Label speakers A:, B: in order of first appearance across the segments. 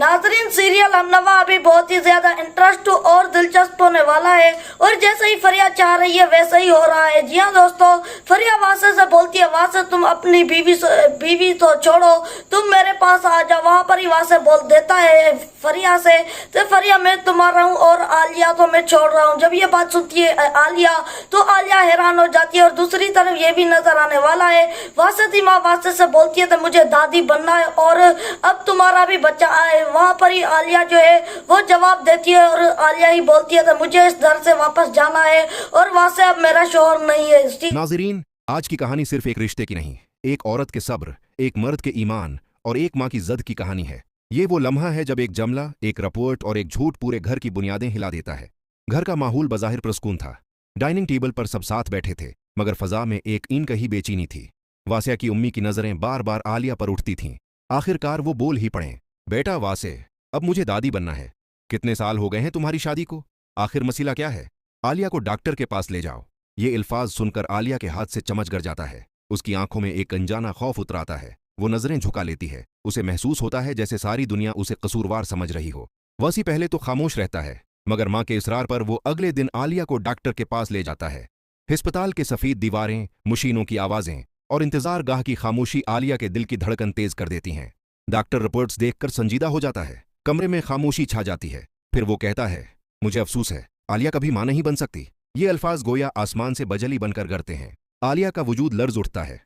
A: नाजरीन, सीरियल हमनवा अभी बहुत ही ज्यादा इंटरेस्ट और दिलचस्प होने वाला है और जैसे ही फरिया चाह रही है वैसे ही हो रहा है। जी हाँ दोस्तों, फरिया वासे से बोलती है, वासे तुम अपनी बीवी तो छोड़ो, तुम मेरे पास आ जाओ। वहाँ पर ही वासे बोल देता है फरिया से, तो फरिया मैं तुम्हारा हूँ और आलिया को मैं छोड़ रहा हूँ। जब ये बात सुनती है आलिया, तो आलिया हैरान हो जाती है और दूसरी तरफ ये भी नजर आने वाला है। वासे की माँ वासे से बोलती है तो मुझे दादी बनना है और अब तुम्हारा भी बच्चा आए। वहाँ पर ही आलिया जो है वो जवाब देती है और आलिया ही बोलती है तो मुझे इस घर से वापस जाना है और वहाँ से अब मेरा शोहर नहीं है।
B: नाज़रीन, आज की कहानी सिर्फ एक रिश्ते की नहीं, एक औरत के सब्र, एक मर्द के ईमान और एक माँ की ज़द की कहानी है। ये वो लम्हा है जब एक जमला, एक रपोर्ट और एक झूठ पूरे घर की बुनियादें हिला देता है। घर का माहौल बज़ाहिर पुरस्कून था। डाइनिंग टेबल पर सब साथ बैठे थे, मगर फ़ज़ा में एक ईन कही बेचैनी थी। वासिया की उम्मी की नज़रें बार बार आलिया पर उठती थीं। आखिरकार वो बोल ही पड़े, बेटा वासे, अब मुझे दादी बनना है। कितने साल हो गए हैं तुम्हारी शादी को? आखिर मसला क्या है? आलिया को डॉक्टर के पास ले जाओ। ये अल्फाज सुनकर आलिया के हाथ से चमच गर जाता है। उसकी आंखों में एक अनजाना खौफ उतर आता है। वो नजरें झुका लेती है। उसे महसूस होता है जैसे सारी दुनिया उसे कसूरवार समझ रही हो। वसी पहले तो खामोश रहता है, मगर मां के इसरार पर वो अगले दिन आलिया को डॉक्टर के पास ले जाता है। अस्पताल के सफ़ेद दीवारें, मशीनों की आवाज़ें और इंतजार गाह की खामोशी आलिया के दिल की धड़कन तेज कर देती हैं। डॉक्टर रिपोर्ट्स देखकर संजीदा हो जाता है। कमरे में खामोशी छा जाती है। फिर वो कहता है, मुझे अफसोस है, आलिया कभी मां नहीं बन सकती। ये अल्फाज गोया आसमान से बजली बनकर गिरते हैं। आलिया का वजूद लर्ज उठता है।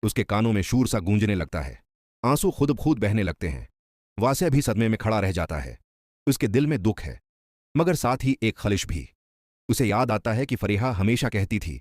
B: उसके कानों में शूर सा गूंजने लगता है। आंसू खुद ब खुद बहने लगते हैं। वासिया भी सदमे में खड़ा रह जाता है। उसके दिल में दुख है, मगर साथ ही एक खलिश भी। उसे याद आता है कि फरीहा हमेशा कहती थी,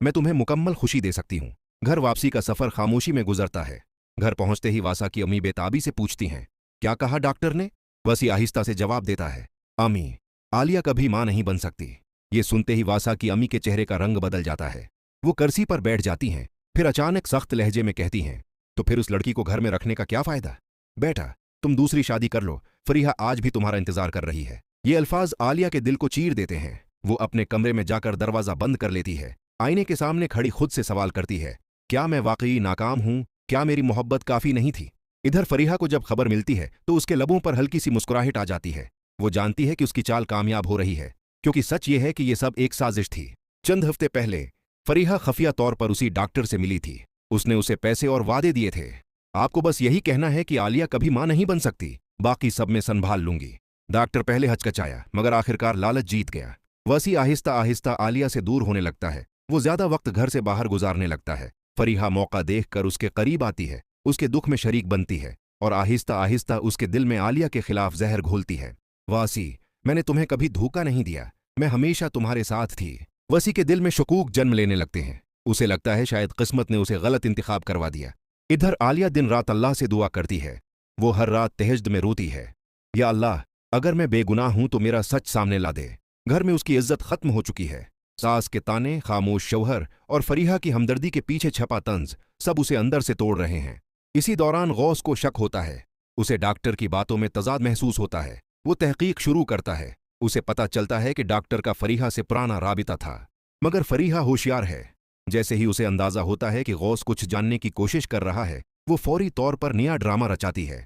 B: मैं तुम्हें मुकम्मल खुशी दे सकती हूँ। घर वापसी का सफ़र खामोशी में गुजरता है। घर पहुंचते ही वासा की अम्मी बेताबी से पूछती हैं, क्या कहा डॉक्टर ने? वसी आहिस्ता से जवाब देता है, अम्मी, आलिया कभी मां नहीं बन सकती। ये सुनते ही वासा की अम्मी के चेहरे का रंग बदल जाता है। वो कुर्सी पर बैठ जाती हैं, फिर अचानक सख्त लहजे में कहती हैं, तो फिर उस लड़की को घर में रखने का क्या फ़ायदा? बेटा, तुम दूसरी शादी कर लो, फरीहा आज भी तुम्हारा इंतजार कर रही है। ये अल्फाज आलिया के दिल को चीर देते हैं। वो अपने कमरे में जाकर दरवाज़ा बंद कर लेती है। आईने के सामने खड़ी खुद से सवाल करती है, क्या मैं वाकई नाकाम हूँ? क्या मेरी मोहब्बत काफ़ी नहीं थी? इधर फरीहा को जब खबर मिलती है तो उसके लबों पर हल्की सी मुस्कुराहट आ जाती है। वो जानती है कि उसकी चाल कामयाब हो रही है, क्योंकि सच ये है कि ये सब एक साजिश थी। चंद हफ्ते पहले फरीहा खफिया तौर पर उसी डॉक्टर से मिली थी। उसने उसे पैसे और वादे दिए थे, आपको बस यही कहना है कि आलिया कभी मां नहीं बन सकती, बाकी सब मैं संभाल लूंगी। डॉक्टर पहले हचकचाया, मगर आखिरकार लालच जीत गया। वसी आहिस्ता आहिस्ता आलिया से दूर होने लगता है। वो ज्यादा वक्त घर से बाहर गुजारने लगता है। फरीहा मौका देखकर उसके करीब आती है, उसके दुख में शरीक बनती है और आहिस्ता आहिस्ता उसके दिल में आलिया के खिलाफ जहर घोलती है। वासी, मैंने तुम्हें कभी धोखा नहीं दिया, मैं हमेशा तुम्हारे साथ थी। वसी के दिल में शकूक जन्म लेने लगते हैं। उसे लगता है शायद किस्मत ने उसे गलत इंतखाब करवा दिया। इधर आलिया दिन रात अल्लाह से दुआ करती है। वो हर रात तहज्जुद में रोती है, या अल्लाह, अगर मैं बेगुनाह हूं तो मेरा सच सामने ला दे। घर में उसकी इज्जत खत्म हो चुकी है। सास के ताने, खामोश शौहर और फरीहा की हमदर्दी के पीछे छपा तंज सब उसे अंदर से तोड़ रहे हैं। इसी दौरान गौस को शक होता है। उसे डॉक्टर की बातों में तजाद महसूस होता है। वो तहकीक शुरू करता है। उसे पता चलता है कि डॉक्टर का फरीहा से पुराना राबिता था, मगर फरीहा होशियार है। जैसे ही उसे अंदाजा होता है कि गौस कुछ जानने की कोशिश कर रहा है, वो फौरी तौर पर नया ड्रामा रचाती है।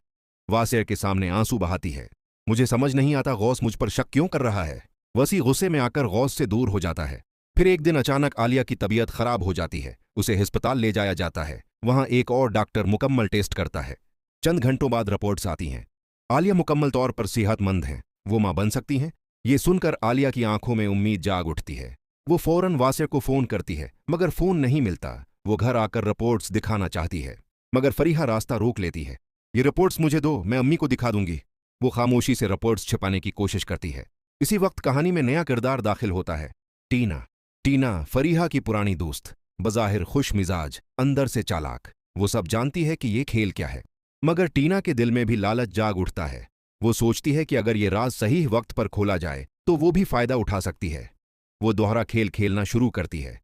B: वासिया के सामने आंसू बहाती है, मुझे समझ नहीं आता गौस मुझ पर शक क्यों कर रहा है। वसी गुस्से में आकर गौस से दूर हो जाता है। फिर एक दिन अचानक आलिया की तबीयत खराब हो जाती है। उसे अस्पताल ले जाया जाता है। वहां एक और डॉक्टर मुकम्मल टेस्ट करता है। चंद घंटों बाद रिपोर्ट्स आती हैं। आलिया मुकम्मल तौर पर सेहतमंद हैं। वो मां बन सकती हैं। ये सुनकर आलिया की आंखों में उम्मीद जाग उठती है। वो फौरन वासिया को फ़ोन करती है, मगर फ़ोन नहीं मिलता। वो घर आकर रिपोर्ट्स दिखाना चाहती है, मगर फरीहा रास्ता रोक लेती है। ये रिपोर्ट्स मुझे दो, मैं अम्मी को दिखा दूंगी। वो खामोशी से रिपोर्ट्स छिपाने की कोशिश करती है। इसी वक्त कहानी में नया किरदार दाखिल होता है, टीना। टीना फरीहा की पुरानी दोस्त, बज़ाहिर खुश मिजाज, अंदर से चालाक। वो सब जानती है कि ये खेल क्या है, मगर टीना के दिल में भी लालच जाग उठता है। वो सोचती है कि अगर ये राज सही वक्त पर खोला जाए तो वो भी फायदा उठा सकती है। वो दोहरा खेल खेलना शुरू करती है।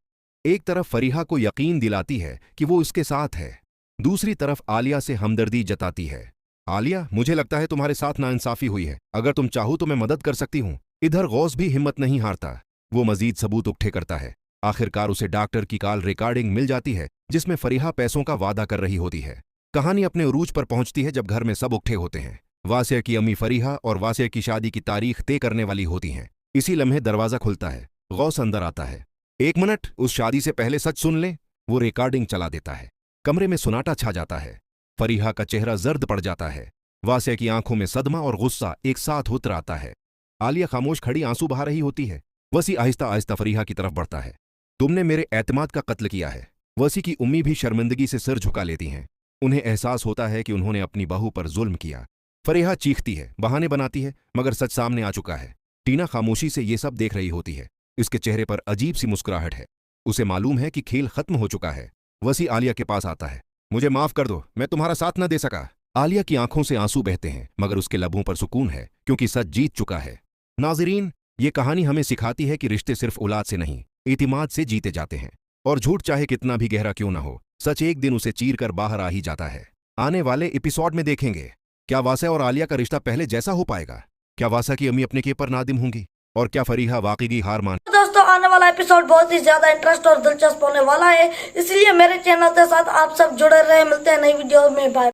B: एक तरफ फरीहा को यकीन दिलाती है कि वो उसके साथ है, दूसरी तरफ आलिया से हमदर्दी जताती है। आलिया, मुझे लगता है तुम्हारे साथ नाइंसाफी हुई है, अगर तुम चाहो तो मैं मदद कर सकती हूँ। इधर गौस भी हिम्मत नहीं हारता। वो मजीद सबूत इकट्ठे करता है। आखिरकार उसे डॉक्टर की कॉल रिकॉर्डिंग मिल जाती है, जिसमें फरीहा पैसों का वादा कर रही होती है। कहानी अपने उरूज पर पहुंचती है जब घर में सब इकट्ठे होते हैं। वासिया की अम्मी फरीहा और वासिया की शादी की तारीख तय करने वाली होती हैं। इसी लम्हे दरवाजा खुलता है। गौस अंदर आता है। 1 मिनट, उस शादी से पहले सच सुन ले। वो रिकॉर्डिंग चला देता है। कमरे में सुनाटा छा जाता है। फरीहा का चेहरा जर्द पड़ जाता है। वासिया की आंखों में सदमा और गुस्सा एक साथ उतर आता है। आलिया खामोश खड़ी आंसू बहा रही होती है। वसी आहिस्ता आहिस्ता फरीहा की तरफ बढ़ता है। तुमने मेरे एतमाद का कत्ल किया है। वसी की उम्मी भी शर्मिंदगी से सिर झुका लेती हैं। उन्हें एहसास होता है कि उन्होंने अपनी बहू पर जुल्म किया। फरीहा चीखती है, बहाने बनाती है, मगर सच सामने आ चुका है। टीना खामोशी से ये सब देख रही होती है। इसके चेहरे पर अजीब सी मुस्कुराहट है। उसे मालूम है कि खेल खत्म हो चुका है। वसी आलिया के पास आता है। मुझे माफ कर दो, मैं तुम्हारा साथ न दे सका। आलिया की आंखों से आंसू बहते हैं, मगर उसके लबों पर सुकून है, क्योंकि सच जीत चुका है। नाज़रीन, ये कहानी हमें सिखाती है कि रिश्ते सिर्फ औलाद से नहीं, इतिमाद से जीते जाते हैं। और झूठ चाहे कितना भी गहरा क्यों ना हो, सच एक दिन उसे चीर कर बाहर आ ही जाता है। आने वाले एपिसोड में देखेंगे, क्या वासा और आलिया का रिश्ता पहले जैसा हो पाएगा? क्या वासा की अम्मी अपने के पर नादिम होंगी? और क्या फरीहा वाकई हार मान?
A: दोस्तों, आने वाला एपिसोड बहुत ही ज्यादा इंटरेस्ट और दिलचस्प होने वाला है, इसलिए मेरे चैनल के साथ आप सब जुड़े रहे। मिलते हैं नई वीडियो में। बाय।